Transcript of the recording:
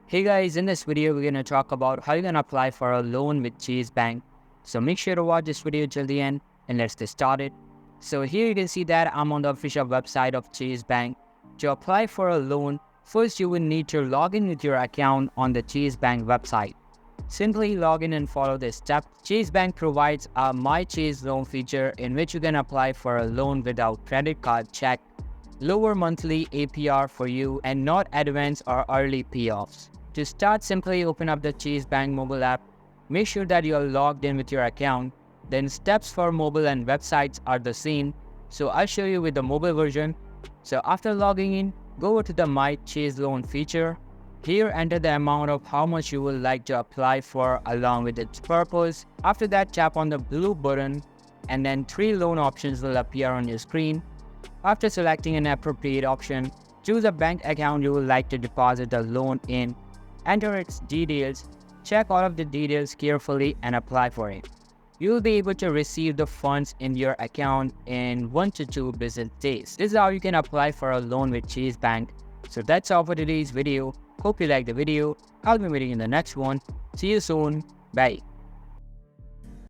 Hey guys, in this video we're going to talk about how you can apply for a loan with Chase Bank. So make sure to watch this video till the end and let's get started. So here you can see that I'm on the official website of Chase Bank. To apply for a loan, first you will need to log in with your account on the Chase Bank website. Simply log in and follow this step. Chase Bank provides a My Chase loan feature in which you can apply for a loan without credit card check, lower monthly APR for you, and not advance or early payoffs. To start, simply open up the Chase Bank mobile app. Make sure that you are logged in with your account. Then steps for mobile and websites are the same. So I'll show you with the mobile version. So after logging in, go over to the My Chase Loan feature. Here, enter the amount of how much you would like to apply for along with its purpose. After that, tap on the blue button and then 3 loan options will appear on your screen. After selecting an appropriate option, choose a bank account you would like to deposit the loan in. Enter its details, check all of the details carefully and apply for it. You will be able to receive the funds in your account in 1 to 2 business days. This is how you can apply for a loan with Chase Bank. So that's all for today's video. Hope you liked the video. I'll be meeting in the next one. See you soon. Bye.